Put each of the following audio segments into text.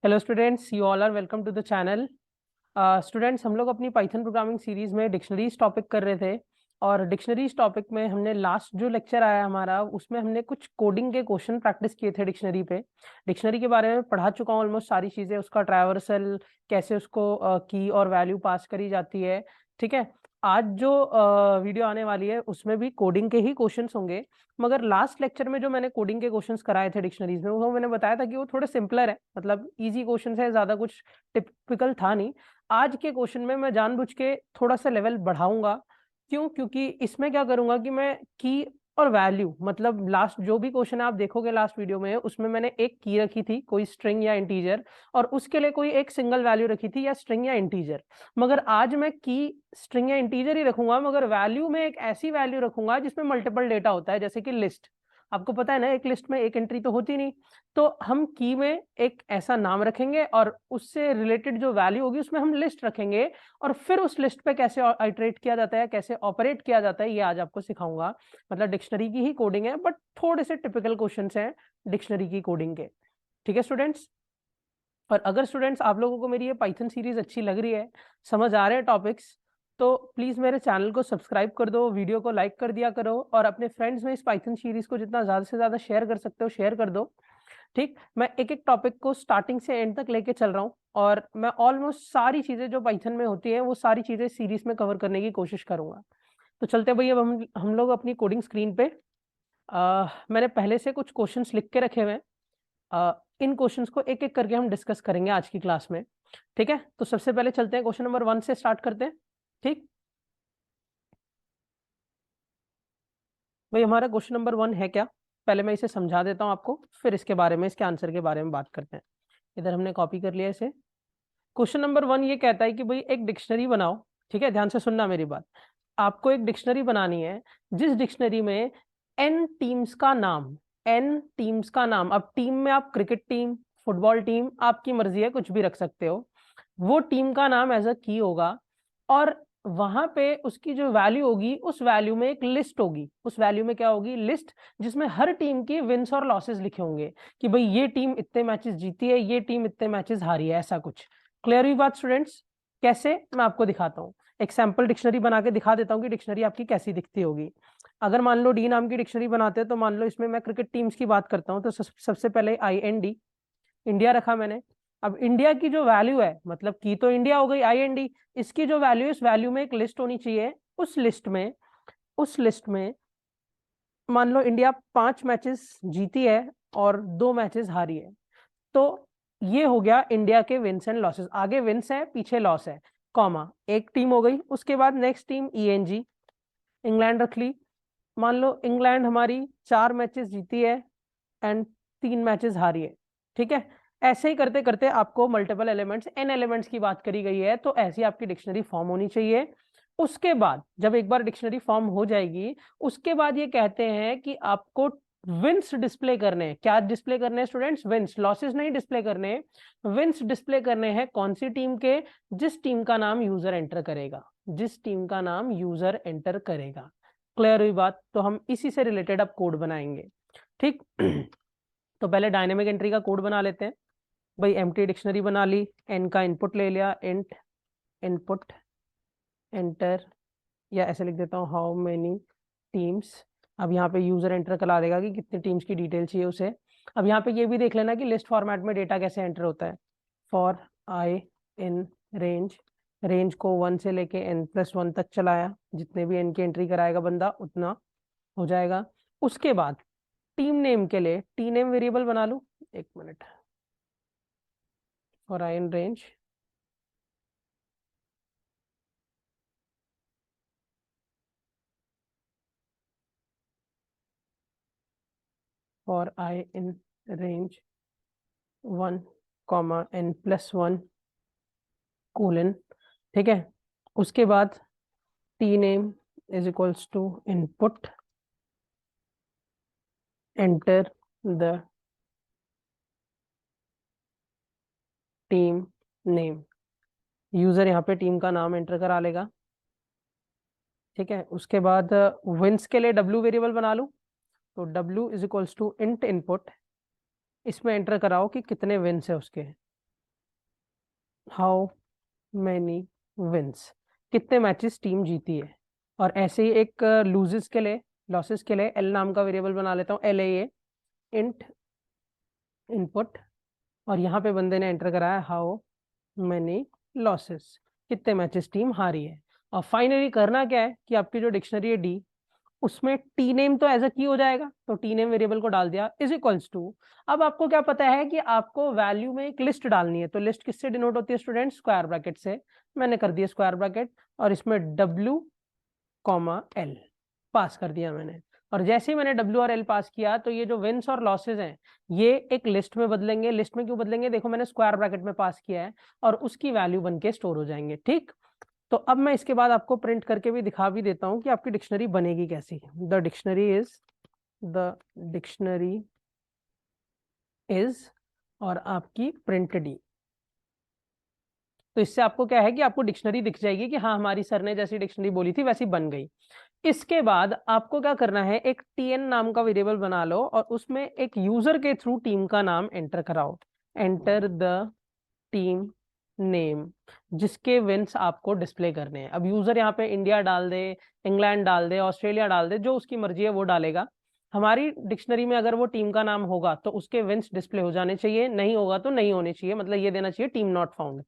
Hello students, you all are welcome to the channel. Students, हम लोग अपनी Python programming series में dictionaries topic कर रहे थे। और डिक्शनरीज टॉपिक में हमने लास्ट जो लेक्चर आया हमारा, उसमें हमने कुछ कोडिंग के क्वेश्चन प्रैक्टिस किए थे डिक्शनरी पे। डिक्शनरी के बारे में पढ़ा चुका हूँ ऑलमोस्ट सारी चीज़ें, उसका ट्रैवर्सल कैसे उसको की और वैल्यू पास करी जाती है। ठीक है, आज जो वीडियो आने वाली है उसमें भी कोडिंग के ही क्वेश्चंस होंगे। मगर लास्ट लेक्चर में जो मैंने कोडिंग के क्वेश्चंस कराए थे डिक्शनरीज में, वो मैंने बताया था कि वो थोड़े सिंपलर है, मतलब इजी क्वेश्चंस है, ज्यादा कुछ टिपिकल था नहीं। आज के क्वेश्चन में मैं जानबूझ के थोड़ा सा लेवल बढ़ाऊंगा। क्यों? क्योंकि इसमें क्या करूंगा कि मैं की और वैल्यू, मतलब लास्ट जो भी क्वेश्चन आप देखोगे लास्ट वीडियो में, उसमें मैंने एक की रखी थी, कोई स्ट्रिंग या इंटीजर, और उसके लिए कोई एक सिंगल वैल्यू रखी थी, या स्ट्रिंग या इंटीजर। मगर आज मैं की स्ट्रिंग या इंटीजर ही रखूंगा, मगर वैल्यू में एक ऐसी वैल्यू रखूंगा जिसमें मल्टीपल डेटा होता है, जैसे कि लिस्ट। आपको पता है ना, एक लिस्ट में एक एंट्री तो होती नहीं। तो हम की में एक ऐसा नाम रखेंगे और उससे रिलेटेड जो वैल्यू होगी उसमें हम लिस्ट रखेंगे, और फिर उस लिस्ट पे कैसे आइटरेट किया जाता है, कैसे ऑपरेट किया जाता है, ये आज आपको सिखाऊंगा। मतलब डिक्शनरी की ही कोडिंग है, बट थोड़े से टिपिकल क्वेश्चंस हैं डिक्शनरी की कोडिंग के। ठीक है स्टूडेंट्स? और अगर स्टूडेंट्स आप लोगों को मेरी ये पाइथन सीरीज अच्छी लग रही है, समझ आ रहे हैं टॉपिक्स, तो प्लीज मेरे चैनल को सब्सक्राइब कर दो, वीडियो को लाइक कर दिया करो, और अपने फ्रेंड्स में इस पाइथन सीरीज को जितना ज्यादा से ज्यादा शेयर कर सकते हो शेयर कर दो। ठीक, मैं एक एक टॉपिक को स्टार्टिंग से एंड तक लेके चल रहा हूँ, और मैं ऑलमोस्ट सारी चीजें जो पाइथन में होती है वो सारी चीजें सीरीज में कवर करने की कोशिश करूंगा। तो चलते हैं भाई, अब हम लोग अपनी कोडिंग स्क्रीन पे। मैंने पहले से कुछ क्वेश्चंस लिख के रखे हुए हैं। इन क्वेश्चंस को एक एक करके हम डिस्कस करेंगे आज की क्लास में। ठीक है, तो सबसे पहले चलते हैं क्वेश्चन नंबर 1 से स्टार्ट करते हैं। ठीक भाई, हमारा क्वेश्चन नंबर 1 है क्या? पहले मैं इसे समझा देता हूं आपको, फिर इसके बारे में, इसके आंसर के बारे में बात करते हैं। इधर हमने कॉपी कर लिया इसे। क्वेश्चन नंबर 1 ये कहता है कि भाई एक डिक्शनरी बनाओ। ठीक है, ध्यान से सुनना मेरी बात। आपको एक डिक्शनरी बनानी है, जिस डिक्शनरी में एन टीम्स का नाम, एन टीम्स का नाम, अब टीम में आप क्रिकेट टीम, फुटबॉल टीम, आपकी मर्जी है, कुछ भी रख सकते हो, वो टीम का नाम एज अ की होगा। और वहां पे उसकी जो वैल्यू होगी, उस वैल्यू में एक लिस्ट होगी। उस वैल्यू में क्या होगी? लिस्ट, जिसमें हर टीम की विंस और लॉसेस लिखे होंगे, कि भाई ये टीम इतने मैचेस जीती है, ये टीम इतने मैचेस हारी है, ऐसा कुछ। क्लियर हुई बात स्टूडेंट्स? कैसे, मैं आपको दिखाता हूँ। एक सैंपल डिक्शनरी बना के दिखा देता हूँ कि डिक्शनरी आपकी कैसी दिखती होगी। अगर मान लो डी नाम की डिक्शनरी बनाते हैं, तो मान लो इसमें मैं क्रिकेट टीम्स की बात करता हूँ, तो सबसे पहले IND, इंडिया रखा मैंने। अब इंडिया की जो वैल्यू है, मतलब की तो इंडिया हो गई, IND, इसकी जो वैल्यू है, इस वैल्यू में एक लिस्ट होनी चाहिए। उस लिस्ट में मान लो इंडिया 5 मैचेस जीती है और 2 मैचेस हारी है। तो ये हो गया इंडिया के विंस एंड लॉसेस। आगे विंस है, पीछे लॉस है, कॉमा, एक टीम हो गई। उसके बाद नेक्स्ट टीम ENG, इंग्लैंड रख ली। मान लो इंग्लैंड हमारी 4 मैचेस जीती है एंड 3 मैचेस हारी है। ठीक है, ऐसे ही करते करते आपको मल्टीपल एलिमेंट्स, एन एलिमेंट्स की बात करी गई है, तो ऐसी आपकी डिक्शनरी फॉर्म होनी चाहिए। उसके बाद जब एक बार डिक्शनरी फॉर्म हो जाएगी, उसके बाद ये कहते हैं कि आपको विंस डिस्प्ले करने हैं। क्या डिस्प्ले करने हैं स्टूडेंट्स? विंस, लॉसेस नहीं डिस्प्ले करने, विंस डिस्प्ले करने हैं। कौन सी टीम के? जिस टीम का नाम यूजर एंटर करेगा, जिस टीम का नाम यूजर एंटर करेगा। क्लियर हुई बात? तो हम इसी से रिलेटेड अब कोड बनाएंगे। ठीक तो पहले डायनेमिक एंट्री का कोड बना लेते हैं। भाई एम्प्टी डिक्शनरी बना ली, एन का इनपुट ले लिया, इंट इनपुट एंटर, या ऐसे लिख देता हूँ हाउ मेनी टीम्स। अब यहाँ पे यूजर एंटर करा देगा कि कितनी टीम्स की डिटेल चाहिए उसे। अब यहाँ पे ये भी देख लेना कि लिस्ट फॉर्मेट में डेटा कैसे एंटर होता है। For i in range, range को 1 से लेके n+1 तक चलाया, जितने भी n की एंट्री कराएगा बंदा उतना हो जाएगा। उसके बाद टीम नेम के लिए टी नेम वेरिएबल बना लूं, एक minute, for i in range, for i in range 1 n+1 colon. ठीक है, उसके बाद t name is equals to input enter the team name. User यहाँ पे टीम का नाम एंटर करा लेगा। ठीक है, उसके बाद विंस के लिए w वेरिएबल बना लूं, तो w is equals to int input, इसमें एंटर कराओ कि कितने विंस है उसके। हाउ मैनी विंस, कितने मैचेस टीम जीती है। और ऐसे ही एक लूजेस के लिए, लॉसेस के लिए एल नाम का वेरिएबल बना लेता हूँ, एल ए इंट इनपुट, और यहाँ पे बंदे ने एंटर कराया हाउ मैनी लॉसेस, कितने मैचेस टीम हारी है। और फाइनली करना क्या है कि आपकी जो डिक्शनरी है डी, उसमें टी नेम तो एज अ की हो जाएगा, तो टी नेम वेरिएबल को डाल दिया इज इक्वल्स टू। अब आपको क्या पता है कि आपको वैल्यू में एक लिस्ट डालनी है, तो लिस्ट किससे डिनोट होती है स्टूडेंट, स्क्वायर ब्रैकेट से। मैंने कर दिया स्क्वायर ब्रैकेट और इसमें W, L पास कर दिया मैंने। और जैसे ही मैंने W और L पास किया तो ये जो विंस और लॉसेज हैं ये एक लिस्ट में बदलेंगे। लिस्ट में क्यों बदलेंगे, देखो मैंने स्क्वायर ब्रैकेट में पास किया है और उसकी वैल्यू बन के स्टोर हो जाएंगे। ठीक, तो अब मैं इसके बाद आपको प्रिंट करके भी दिखा भी देता हूं कि आपकी डिक्शनरी बनेगी कैसी। द डिक्शनरी इज और आपकी प्रिंट डी। तो इससे आपको क्या है कि आपको डिक्शनरी दिख जाएगी कि हाँ हमारी सर ने जैसी डिक्शनरी बोली थी वैसी बन गई। इसके बाद आपको क्या करना है, एक टीएन नाम का वेरिएबल बना लो और उसमें एक यूजर के थ्रू टीम का नाम एंटर कराओ। एंटर द टीम नेम जिसके विंस आपको डिस्प्ले करने हैं। अब यूजर यहाँ पे इंडिया डाल दे, इंग्लैंड डाल दे, ऑस्ट्रेलिया डाल दे, जो उसकी मर्जी है वो डालेगा। हमारी डिक्शनरी में अगर वो टीम का नाम होगा तो उसके विंस डिस्प्ले हो जाने चाहिए, नहीं होगा तो नहीं होने चाहिए, मतलब ये देना चाहिए टीम नॉट फाउंड।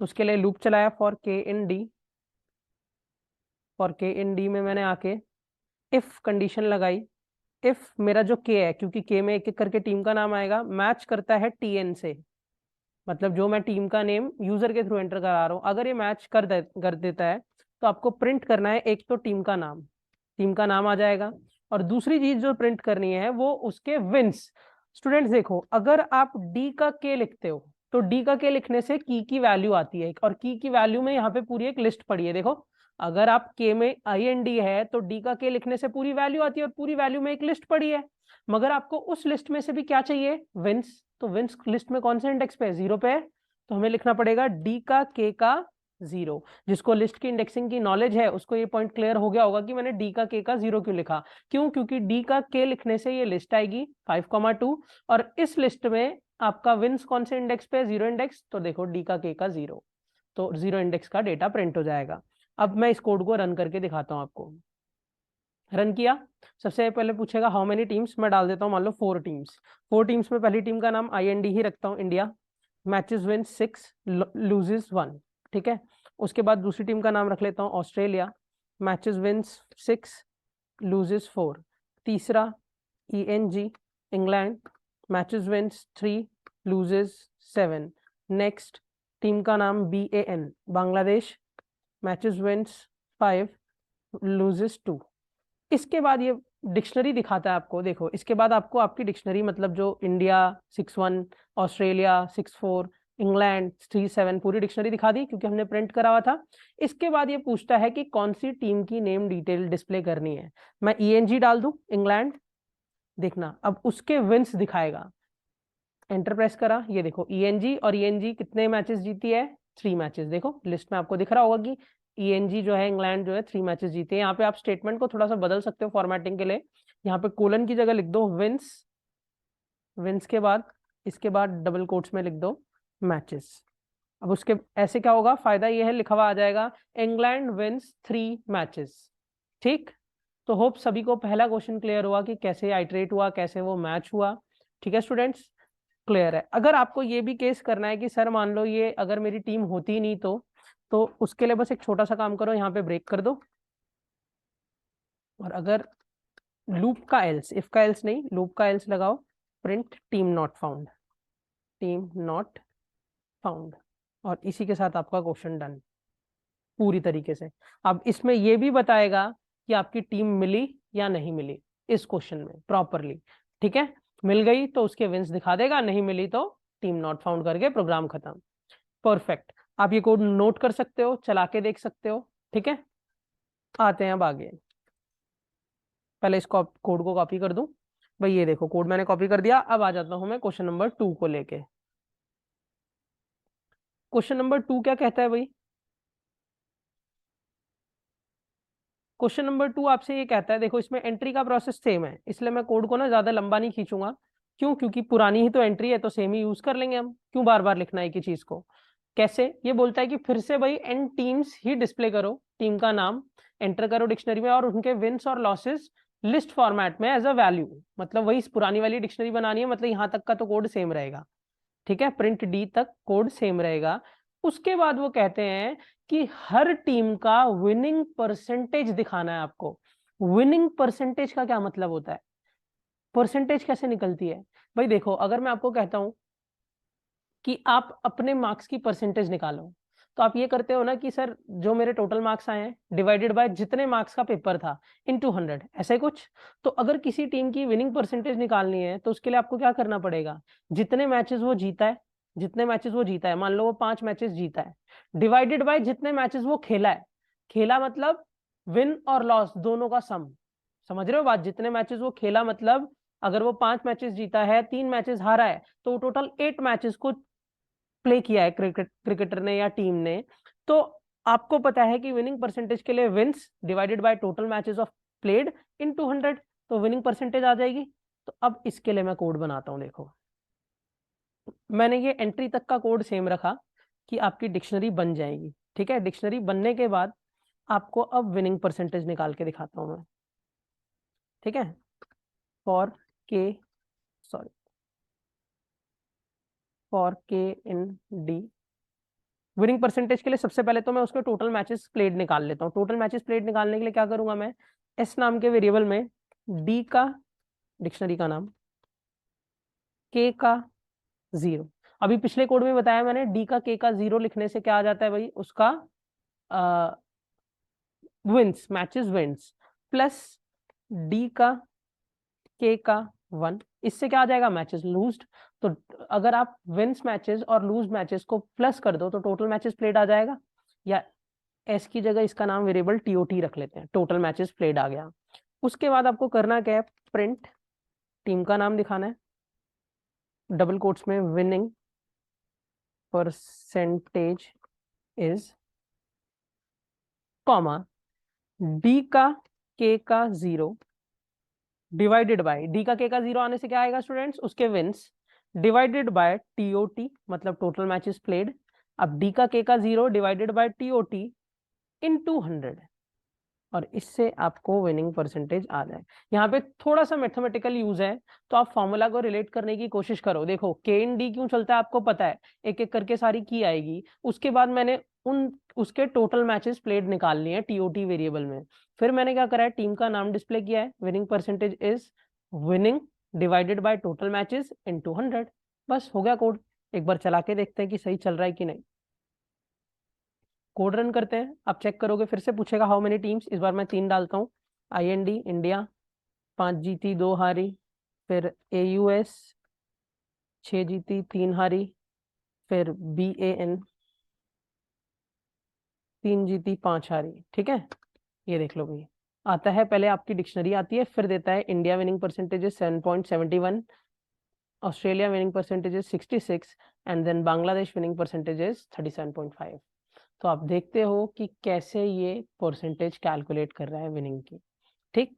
तो उसके लिए लूप चलाया फॉर के इन डी। फॉर के इन डी में मैंने आके इफ कंडीशन लगाई। इफ मेरा जो के है, क्योंकि के में एक एक करके टीम का नाम आएगा, मैच करता है टीएन से, मतलब जो मैं टीम का नेम यूजर के थ्रू एंटर करा रहा हूँ, अगर ये मैच कर देता है तो आपको प्रिंट करना है एक तो टीम का नाम आ जाएगा, और दूसरी चीज जो प्रिंट करनी है वो उसके विंस। स्टूडेंट्स देखो, अगर आप डी का के लिखते हो तो डी का के लिखने से की वैल्यू आती है, और की वैल्यू में यहाँ पे पूरी एक लिस्ट पड़ी है। देखो अगर आप के में IND है तो डी का के लिखने से पूरी वैल्यू आती है और पूरी वैल्यू में एक लिस्ट पड़ी है, मगर आपको उस लिस्ट में से भी क्या चाहिए, विंस। तो विंस लिस्ट में कौन से इंडेक्स पे है, 0 पे है, तो हमें लिखना पड़ेगा डी का के का 0। जिसको लिस्ट की इंडेक्सिंग की नॉलेज है उसको ये पॉइंट क्लियर हो गया होगा कि मैंने डी का के का 0 क्यों लिखा। क्यों, क्योंकि डी का के लिखने से ये लिस्ट आएगी 5,2, और इस लिस्ट में आपका विंस कौन से इंडेक्स पे है, 0 इंडेक्स, तो देखो डी का के का 0, तो 0 इंडेक्स का डेटा प्रिंट हो जाएगा। अब मैं इस कोड को रन करके दिखाता हूँ आपको। रन किया, सबसे पहले पूछेगा हाउ मेनी टीम्स, मैं डाल देता हूँ मान लो 4 टीम्स। 4 टीम्स में पहली टीम का नाम IND ही रखता हूँ, इंडिया। मैचेस विन 6, लूजेस 1, ठीक है। उसके बाद दूसरी टीम का नाम रख लेता हूँ ऑस्ट्रेलिया। Matches win 6, loses 4। तीसरा ENG, England. Matches win 3, loses 7। Next team का नाम BAN, Bangladesh. Matches win 5, loses 2। इसके बाद ये डिक्शनरी दिखाता है आपको। देखो इसके बाद आपको आपकी डिक्शनरी, मतलब जो इंडिया 6-1, ऑस्ट्रेलिया 6-4, इंग्लैंड 3-7, पूरी डिक्शनरी दिखा दी क्योंकि हमने प्रिंट करा हुआ था। इसके बाद ये पूछता है कि कौन सी टीम की नेम डिटेल डिस्प्ले करनी है। मैं ENG डाल दूं, इंग्लैंड। देखना अब उसके विंस दिखाएगा। एंटर प्रेस करा, ये देखो ENG, और ENG कितने मैचेस जीती है, 3 मैचेस। देखो लिस्ट में आपको दिख रहा होगा कि ENG जो है, इंग्लैंड जो है 3 मैचेस जीते हैं। यहाँ पे आप स्टेटमेंट को थोड़ा सा बदल सकते हो फॉर्मेटिंग के लिए। यहाँ पे कोलन की जगह लिख दो विंस, विंस के बाद इसके बाद डबल कोट्स में लिख दो मैचेस। अब उसके ऐसे क्या होगा, फायदा ये है, लिखा हुआ आ जाएगा इंग्लैंड विंस 3 मैचेस। ठीक, तो होप सभी को पहला क्वेश्चन क्लियर हुआ कि कैसे आइटरेट हुआ, कैसे वो मैच हुआ। ठीक है स्टूडेंट्स, क्लियर है। अगर आपको ये भी केस करना है कि सर मान लो ये अगर मेरी टीम होती नहीं तो उसके लिए बस एक छोटा सा काम करो, यहाँ पे ब्रेक कर दो, और अगर लूप का एल्स, इफ का एल्स नहीं, लूप का एल्स लगाओ, print team not found, team not found, और इसी के साथ आपका क्वेश्चन डन पूरी तरीके से। अब इसमें ये भी बताएगा कि आपकी टीम मिली या नहीं मिली इस क्वेश्चन में प्रॉपरली। ठीक है, मिल गई तो उसके विंस दिखा देगा, नहीं मिली तो टीम नॉट फाउंड करके प्रोग्राम खत्म। परफेक्ट, आप ये कोड नोट कर सकते हो, चला के देख सकते हो। ठीक है, आते हैं अब आगे। पहले इस कोड को कॉपी कर दूं भाई, ये देखो कोड मैंने कॉपी कर दिया। अब आ जाता हूं मैं क्वेश्चन नंबर 2 को लेके। क्वेश्चन नंबर 2 क्या कहता है भाई, क्वेश्चन नंबर 2 आपसे ये कहता है, देखो इसमें एंट्री का प्रोसेस सेम है, इसलिए मैं कोड को ना ज्यादा लंबा नहीं खींचूंगा। क्यों, क्योंकि पुरानी ही तो एंट्री है तो सेम ही यूज कर लेंगे हम, क्यों बार बार लिखना है एक ही चीज को। कैसे? ये बोलता है कि फिर से भाई n टीम्स ही डिस्प्ले करो, टीम का नाम एंटर करो डिक्शनरी में और उनके विन्स और लॉसेस लिस्ट फॉर्मेट में एज अ वैल्यू। मतलब वही पुरानी वाली डिक्शनरी बनानी है, मतलब यहाँ तक का तो कोड सेम रहेगा, ठीक है, प्रिंट डी तक कोड सेम रहेगा। उसके बाद वो कहते हैं कि हर टीम का विनिंग परसेंटेज दिखाना है आपको। विनिंग परसेंटेज का क्या मतलब होता है? परसेंटेज कैसे निकलती है भाई? देखो, अगर मैं आपको कहता हूं कि आप अपने मार्क्स की परसेंटेज निकालो, तो आप ये करते हो ना कि सर जो मेरे टोटल मार्क्स आए हैं डिवाइडेड बाय जितने मार्क्स का पेपर था इनटू 100, ऐसे कुछ। तो अगर किसी टीम की विनिंग परसेंटेज निकालनी है तो उसके लिए आपको क्या करना पड़ेगा? जितने मैचेस वो जीता है, जितने मैचेस वो जीता है, मान लो वो 5 मैचेस जीता है, डिवाइडेड बाय जितने मैचेस वो खेला है। खेला मतलब विन और लॉस दोनों का सम। समझ रहे हो बात? जितने मैचेस वो खेला मतलब अगर वो 5 मैचेस जीता है, 3 मैचेस हारा है, तो टोटल 8 मैचेस को प्ले किया है क्रिकेटर ने या टीम ने। तो आपको पता है कि विनिंग परसेंटेज के लिए wins divided by total matches of played into 100, तो विनिंग परसेंटेज आ जाएगी। तो अब इसके लिए मैं कोड बनाता हूं। देखो, मैंने ये एंट्री तक का कोड सेम रखा कि आपकी डिक्शनरी बन जाएगी, ठीक है। डिक्शनरी बनने के बाद आपको अब विनिंग परसेंटेज निकाल के दिखाता हूं मैं, ठीक है। फॉर के सॉरी फॉर के इन डी विनिंग परसेंटेज के लिए सबसे पहले तो मैं उसके टोटल मैचेस प्लेड निकाल लेता हूँ। टोटल मैचेस प्लेड निकालने के लिए क्या करूंगा मैं? एस नाम के वेरिएबल में डी का डिक्शनरी का नाम, के का 0। अभी पिछले कोड में बताया मैंने, डी का के का 0 लिखने से क्या आ जाता है भाई? उसका wins, matches wins, plus D का के का 1, इससे क्या आ जाएगा? Matches lost. तो अगर आप विंस मैचेस और लूज मैचेस को प्लस कर दो तो टोटल मैचेस प्लेड आ जाएगा। या एस की जगह इसका नाम वेरिएबल टीओटी रख लेते हैं, टोटल मैचेस प्लेड आ गया। उसके बाद आपको करना क्या है? प्रिंट टीम का नाम दिखाना है, डबल कोट्स में winning percentage is, comma, D का के का 0 डिवाइडेड बाय, डी का के का 0 आने से क्या आएगा स्टूडेंट्स? उसके विंस, डिवाइडेड बाय टीओटी मतलब टोटल मैचेस प्लेड। अब डी का के का 0 डिवाइडेड बाय टीओटी इनटू 100, और इससे आपको विनिंग परसेंटेज आ जाए। यहाँ पे थोड़ा सा मैथमेटिकल यूज है, तो आप फॉर्मूला को रिलेट करने की कोशिश करो। देखो, के इन डी क्यों चलता है आपको पता है, एक एक करके सारी की आएगी। उसके बाद मैंने उसके टोटल मैचेस प्लेड निकाल लिए टीओटी वेरिएबल में। फिर मैंने क्या करा है? टीम का नाम डिस्प्ले किया है, winning percentage is winning divided by total matches into 100। बस हो गया कोड। एक बार चला के देखते हैं कि सही चल रहा है कि नहीं। कोड रन करते हैं, आप चेक करोगे फिर से पूछेगा हाउ मेनी टीम्स। इस बार मैं 3 डालता हूँ। IND इंडिया 5 जीती 2 हारी, फिर AUS 6 जीती 3 हारी, फिर BAN 3 जीती 5 हारी, ठीक है। ये देख लो भाई, आता है पहले आपकी डिक्शनरी आती है, फिर देता है India winning percentage 7.71, Australia winning percentage 66, and then Bangladesh winning percentage 37.5। तो आप देखते हो कि कैसे ये परसेंटेज कैलकुलेट कर रहा है विनिंग की, ठीक।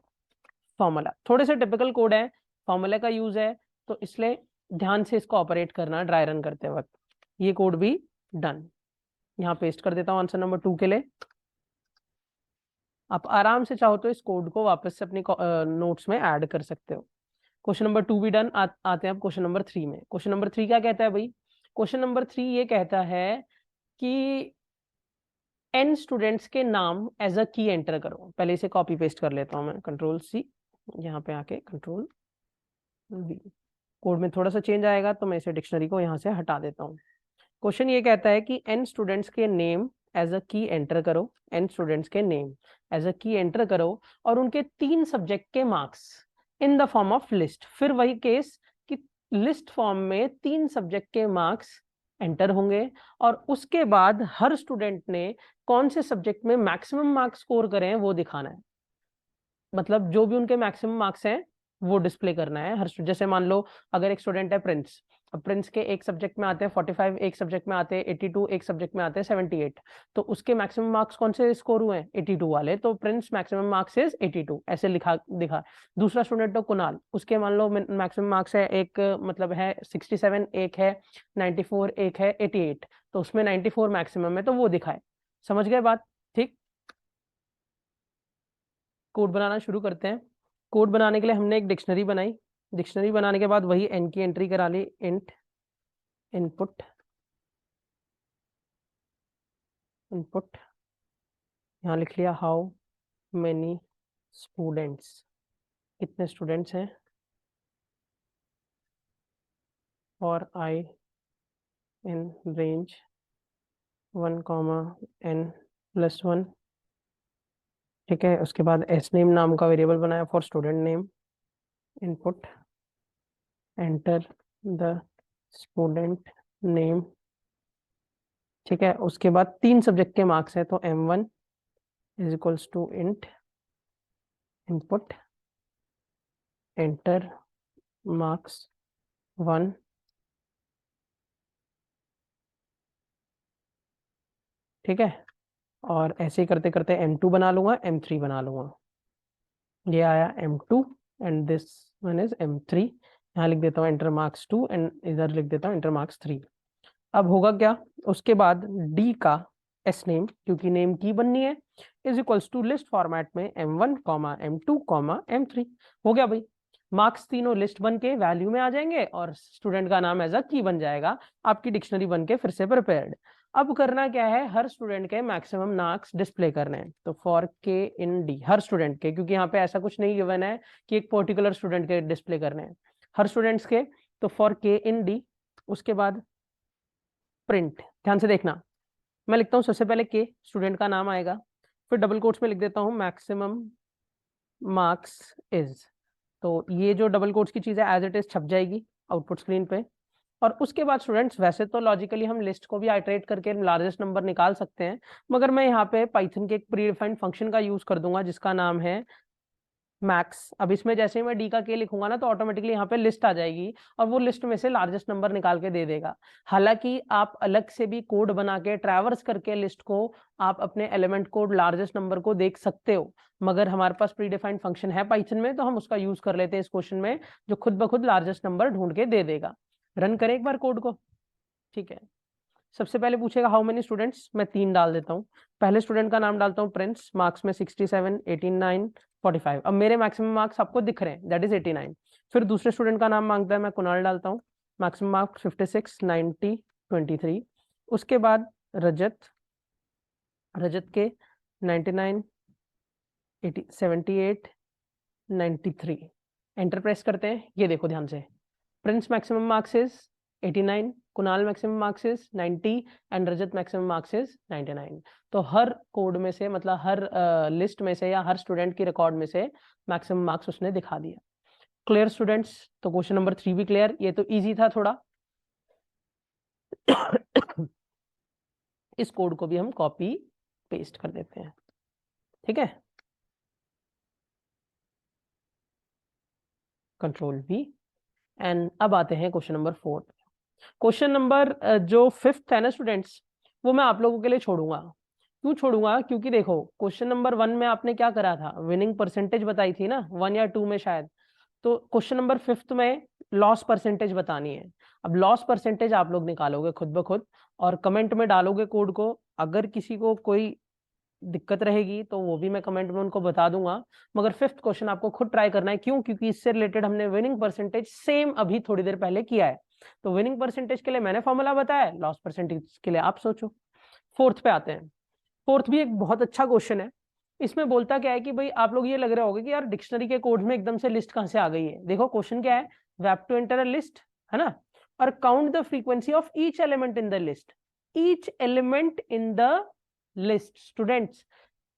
फॉर्मूला थोड़े से टिपिकल कोड है, फॉर्मूले का यूज है, तो इसलिए ध्यान से इसको ऑपरेट करना ड्राई रन करते वक्त। ये कोड भी डन, यहाँ पेस्ट कर देता हूँ आंसर नंबर 2 के लिए। आप आराम से चाहो तो इस कोड को वापस से अपनी नोट्स में ऐड कर सकते हो। क्वेश्चन नंबर 2 भी डन। आते हैं अब क्वेश्चन नंबर 3 में। क्वेश्चन नंबर 3 क्या कहता है भाई? क्वेश्चन नंबर 3 ये कहता है कि n स्टूडेंट्स के नाम एज अ की एंटर करो। पहले इसे कॉपी पेस्ट कर लेता हूं मैं, Ctrl+C, यहाँ पे आके Ctrl+V। कोड में थोड़ा सा चेंज आएगा तो मैं इसे डिक्शनरी को यहाँ से हटा देता हूँ। क्वेश्चन ये कहता है कि n स्टूडेंट्स के नेम एज अ की एंटर करो, n स्टूडेंट्स के नेम एज अ की एंटर करो और उनके 3 सब्जेक्ट के marks in the form of list. फिर वही केस कि लिस्ट फॉर्म में 3 सब्जेक्ट के मार्क्स एंटर होंगे और उसके बाद हर स्टूडेंट ने कौन से सब्जेक्ट में मैक्सिमम मार्क्स स्कोर करे हैं वो दिखाना है। मतलब जो भी उनके मैक्सिमम मार्क्स हैं वो डिस्प्ले करना है हर जैसे मान लो अगर एक स्टूडेंट है प्रिंस, अब प्रिंस के एक सब्जेक्ट में आते हैं 45, एक सब्जेक्ट में आते हैं 82, एक सब्जेक्ट में आते हैं 78, तो उसके मैक्सिमम मार्क्स कौन से स्कोर हुए हैं? 82 वाले, तो प्रिंस मैक्सिमम मार्क्स इज 82, ऐसे लिखा दिखा। दूसरा स्टूडेंट तो कुणाल, उसके मान लो मैक्सिमम मार्क्स है एक मतलब है 67, एक है 94, एक है 88, तो उसमें 94 मैक्सिमम है तो वो दिखाए। समझ गए बात? ठीक, कोड बनाना शुरू करते हैं। कोड बनाने के लिए हमने एक डिक्शनरी बनाई। डिक्शनरी बनाने के बाद वही एन की एंट्री करा ली, इंट इनपुट, इनपुट यहाँ लिख लिया हाउ मेनी स्टूडेंट्स, कितने स्टूडेंट्स हैं, और आई इन रेंज 1,n+1। ठीक है, उसके बाद एस नेम नाम का वेरिएबल बनाया for student name, input enter the student name. ठीक है, उसके बाद 3 सब्जेक्ट के मार्क्स है तो m1 is equals to int input enter marks 1। ठीक है, और ऐसे ही करते करते m2 बना लूंगा, m3 बना लूंगा। ये आया m2 and this one is m3। यहाँ लिख देता हूँ एंटर मार्क्स 2 एंड इधर लिख देता हूँ एंटर मार्क्स 3। अब होगा क्या, उसके बाद d का s नेम, क्योंकि नेम की बननी है, is equals to list format में m1, m2, m3। हो गया भाई, मार्क्स तीनों लिस्ट बन के वैल्यू में आ जाएंगे और स्टूडेंट का नाम एज अ की बन जाएगा। आपकी डिक्शनरी बन के फिर से प्रिपेयर्ड। अब करना क्या है, हर स्टूडेंट के मैक्सिमम मार्क्स डिस्प्ले करने हैं। तो फॉर के इन डी, हर स्टूडेंट के, क्योंकि यहाँ पे ऐसा कुछ नहीं गिवन है कि एक पर्टिकुलर स्टूडेंट के डिस्प्ले करने हैं, हर स्टूडेंट्स के। तो फॉर के इन डी, उसके बाद प्रिंट, ध्यान से देखना, मैं लिखता हूँ सबसे पहले के, स्टूडेंट का नाम आएगा, फिर डबल कोट्स में लिख देता हूँ मैक्सिमम मार्क्स इज। तो ये जो डबल कोट्स की चीज है एज इट इज छप जाएगी आउटपुट स्क्रीन पे। और उसके बाद स्टूडेंट्स, वैसे तो लॉजिकली हम लिस्ट को भी आइटरेट करके लार्जेस्ट नंबर निकाल सकते हैं, मगर मैं यहाँ पे पाइथन के एक प्री डिफाइंड फंक्शन का यूज कर दूंगा जिसका नाम है मैक्स। अब इसमें जैसे ही मैं डी का के लिखूंगा ना तो ऑटोमेटिकली यहाँ पे लिस्ट आ जाएगी और वो लिस्ट में से लार्जेस्ट नंबर निकाल के दे देगा। हालांकि आप अलग से भी कोड बना के ट्रैवर्स करके लिस्ट को आप अपने एलिमेंट कोड लार्जेस्ट नंबर को देख सकते हो, मगर हमारे पास प्री डिफाइंड फंक्शन है पाइथन में तो हम उसका यूज कर लेते हैं इस क्वेश्चन में, जो खुद ब खुद लार्जेस्ट नंबर ढूंढ के दे देगा। रन करें एक बार कोड को। ठीक है, सबसे पहले पूछेगा हाउ मेनी स्टूडेंट्स, मैं 3 डाल देता हूँ। पहले स्टूडेंट का नाम डालता हूँ प्रिंस, मार्क्स में 67, 89, 45। अब मेरे मैक्सिमम मार्क्स आपको दिख रहे हैं, दैट इज 89। फिर दूसरे स्टूडेंट का नाम मांगता है, मैं कुणाल डालता हूँ, मैक्सिमम मार्क्स 56, 90, 23। उसके बाद रजत, रजत के 99, 80, 78, 93। एंटर प्रेस करते हैं, ये देखो ध्यान से, Prince maximum marks is 89, Kunal maximum marks is 90 and Rajat maximum marks is 99। तो हर कोड में से, मतलब हर लिस्ट में से या हर स्टूडेंट की रिकॉर्ड में से मैक्सिमम मार्क्स उसने दिखा दिया। Clear students? तो क्वेश्चन नंबर 3 भी क्लियर, ये तो इजी था थोड़ा। इस कोड को भी हम कॉपी पेस्ट कर देते हैं। ठीक है, कंट्रोल V। एंड अब आते हैं क्वेश्चन नंबर 4। क्वेश्चन नंबर जो 5th है ना स्टूडेंट्स, वो मैं आप लोगों के लिए छोड़ूंगा। क्यों छोड़ूंगा? क्योंकि देखो क्वेश्चन नंबर 1 में आपने क्या करा था, विनिंग परसेंटेज बताई थी ना, 1 या 2 में शायद। तो क्वेश्चन नंबर 5th में लॉस परसेंटेज बतानी है। अब लॉस परसेंटेज आप लोग निकालोगे खुद ब खुद और कमेंट में डालोगे कोड को। अगर किसी को कोई दिक्कत रहेगी तो वो भी मैं कमेंट में उनको बता दूंगा, मगर 5th क्वेश्चन आपको खुद ट्राई करना है। क्यों? क्योंकि इससे रिलेटेड हमने विनिंग परसेंटेज सेम अभी थोड़ी देर पहले किया है। तो विनिंग परसेंटेज के लिए मैंने फॉर्मूला बताया, लॉस परसेंटेज के लिए आप सोचो। 4th पे आते हैं। 4th भी एक बहुत अच्छा क्वेश्चन है। इसमें बोलता क्या है कि भाई आप लोग ये लग रहे होंगे कि यार डिक्शनरी के कोड में एकदम से लिस्ट कहां से आ गई है। देखो क्वेश्चन क्या है, we have to enter a list, है ना, और count the frequency of each element in the list. Each element in the list students,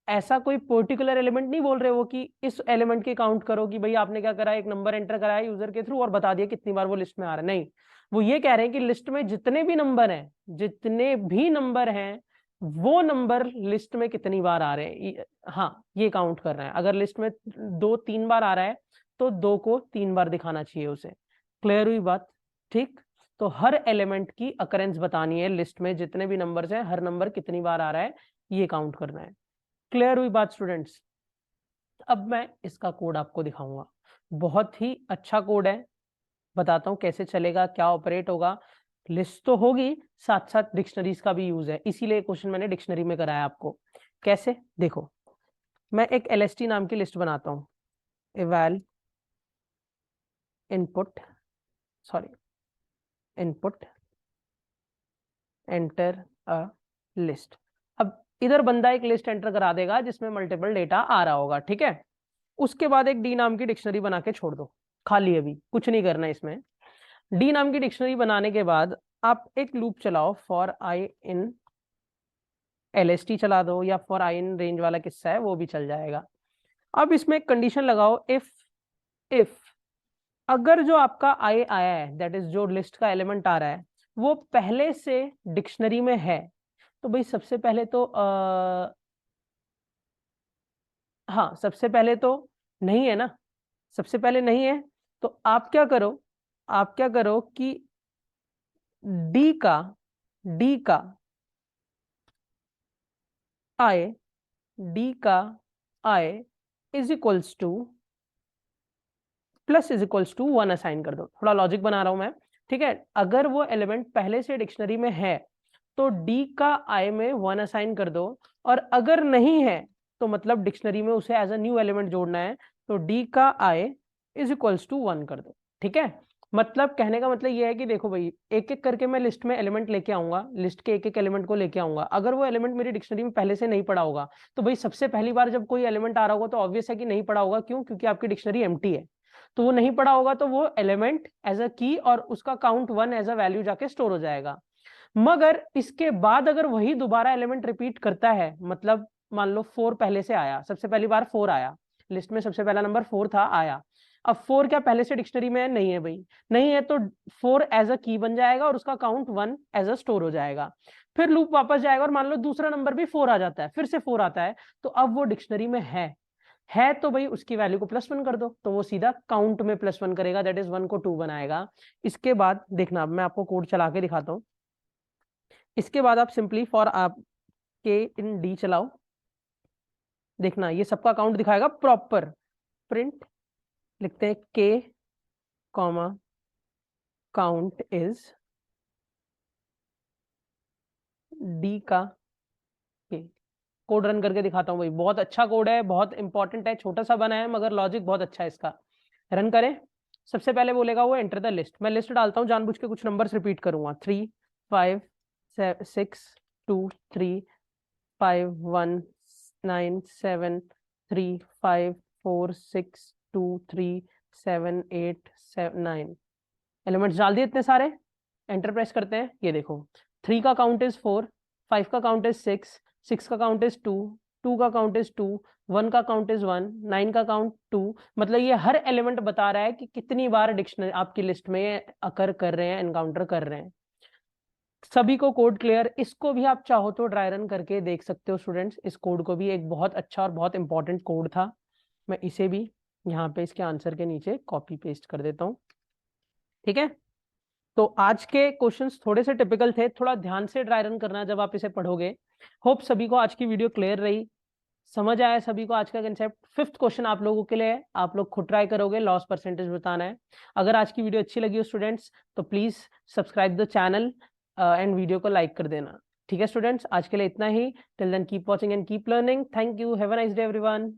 ऐसा कोई पर्टिकुलर एलिमेंट नहीं बोल रहे हो कि इस एलिमेंट की काउंट करो कि भाई आपने क्या करा, एक नंबर एंटर कराया यूजर के थ्रू और बता दिया कितनी बार वो लिस्ट में आ रहा है। नहीं, वो ये कह रहे हैं कि लिस्ट में जितने भी नंबर हैं, जितने भी नंबर हैं, वो नंबर लिस्ट में कितनी बार आ रहे हैं, हाँ ये काउंट कर रहे हैं। अगर लिस्ट में 2-3 बार आ रहा है तो 2 को 3 बार दिखाना चाहिए उसे। क्लियर हुई बात? ठीक, तो हर एलिमेंट की अकरेंस बतानी है लिस्ट में, जितने भी नंबर्स हैं हर नंबर कितनी बार आ रहा है ये काउंट करना है। क्लियर हुई बात स्टूडेंट्स? अब मैं इसका कोड आपको दिखाऊंगा, बहुत ही अच्छा कोड है, बताता हूँ कैसे चलेगा, क्या ऑपरेट होगा। लिस्ट तो होगी, साथ साथ डिक्शनरीज का भी यूज है, इसीलिए क्वेश्चन मैंने डिक्शनरी में कराया आपको। कैसे, देखो मैं एक LST नाम की लिस्ट बनाता हूं, eval input input enter a list। अब इधर बंदा एक लिस्ट एंटर करा देगा जिसमें मल्टीपल डेटा आ रहा होगा, ठीक है। उसके बाद एक डी नाम की डिक्शनरी बना के छोड़ दो खाली, अभी कुछ नहीं करना इसमें। डी नाम की डिक्शनरी बनाने के बाद आप एक लूप चलाओ, फॉर आई इन LST चला दो, या फॉर आई इन रेंज वाला किस्सा है वो भी चल जाएगा। अब इसमें एक कंडीशन लगाओ, इफ अगर जो आपका आई आया है, दैट इज जो लिस्ट का एलिमेंट आ रहा है, वो पहले से डिक्शनरी में है, तो भाई सबसे पहले तो हाँ सबसे पहले तो नहीं है ना, सबसे पहले नहीं है, तो आप क्या करो कि डी का I is equals to plus is equals to 1 assign कर दो। थोड़ा लॉजिक बना रहा हूं मैं, ठीक है। अगर वो एलिमेंट पहले से डिक्शनरी में है तो डी का आई में 1 असाइन कर दो, और अगर नहीं है तो मतलब डिक्शनरी में उसे एज अ न्यू एलिमेंट जोड़ना है, तो डी का आई इज इक्वल्स टू 1 कर दो, ठीक है। मतलब कहने का मतलब ये है कि देखो भाई, एक एक करके मैं लिस्ट में एलिमेंट लेके आऊंगा, लिस्ट के एक एक एलिमेंट को लेके आऊंगा। अगर वो एलिमेंट मेरी डिक्शनरी में पहले से नहीं पड़ा होगा, तो भाई सबसे पहली बार जब कोई एलिमेंट आ रहा होगा तो ऑब्वियस है कि नहीं पड़ा होगा, क्यों? क्योंकि आपकी डिक्शनरी एम्प्टी है, तो वो नहीं पड़ा होगा, तो वो एलिमेंट एज अ की और उसका काउंट 1 एज अ वैल्यू जाके स्टोर हो जाएगा। मगर इसके बाद अगर वही दोबारा एलिमेंट रिपीट करता है, मतलब मान लो 4 पहले से आया, सबसे पहली बार 4 आया, लिस्ट में सबसे पहला नंबर 4 था, आया। अब 4 क्या पहले से डिक्शनरी में नहीं है भाई? नहीं है, तो 4 एज अ की बन जाएगा और उसका काउंट 1 एज अ स्टोर हो जाएगा। फिर लूप वापस जाएगा और मान लो दूसरा नंबर भी 4 आ जाता है, फिर से 4 आता है, तो अब वो डिक्शनरी में है तो भाई उसकी वैल्यू को +1 कर दो, तो वो सीधा काउंट में +1 करेगा, दैट इज 1 को 2 बनाएगा। इसके बाद देखना, मैं आपको कोड चला के दिखाता हूँ। इसके बाद आप सिंपली फॉर आप के इन डी चलाओ, देखना ये सबका काउंट दिखाएगा प्रॉपर। प्रिंट लिखते हैं के कॉमा काउंट इज डी का के। कोड रन करके दिखाता हूँ भाई, बहुत अच्छा कोड है, बहुत इंपॉर्टेंट है, छोटा सा बना है मगर लॉजिक बहुत अच्छा है इसका। रन करें। सबसे पहले बोलेगा वो एंटर द लिस्ट, मैं लिस्ट डालता हूँ, जानबूझ के कुछ नंबर्स रिपीट करूंगा, 3 5 6 2 3 5 1 9 7 3 5 4 6 2 3 7 8 9 एलिमेंट्स डाल दिए इतने सारे। एंटर प्रेस करते हैं, ये देखो 3 का काउंट इज 4, 5 का काउंट इज 6, 6 का काउंट इज 2, 2 का काउंट इज 2, 1 का काउंट इज 1, 9 का काउंट 2। मतलब ये हर एलिमेंट बता रहा है कि कितनी बार डिक्शनरी आपकी लिस्ट में अकर कर रहे हैं, एनकाउंटर कर रहे हैं। सभी को कोड क्लियर? इसको भी आप चाहो तो ड्राई रन करके देख सकते हो स्टूडेंट्स, इस कोड को भी, एक बहुत अच्छा और बहुत इंपॉर्टेंट कोड था। मैं इसे भी यहाँ पे इसके आंसर के नीचे कॉपी पेस्ट कर देता हूँ, ठीक है। तो आज के क्वेश्चंस थोड़े से टिपिकल थे, थोड़ा ध्यान से ड्राई रन करना जब आप इसे पढ़ोगे। होप सभी को आज की वीडियो क्लियर रही, समझ आया सभी को आज का कंसेप्ट। 5th क्वेश्चन आप लोगों के लिए है, आप लोग खुद ट्राई करोगे, लॉस परसेंटेज बताना है। अगर आज की वीडियो अच्छी लगी हो स्टूडेंट्स, तो please subscribe the channel and video को लाइक कर देना, ठीक है स्टूडेंट्स। आज के लिए इतना ही, till then keep watching and keep learning. Thank you, have a nice day everyone.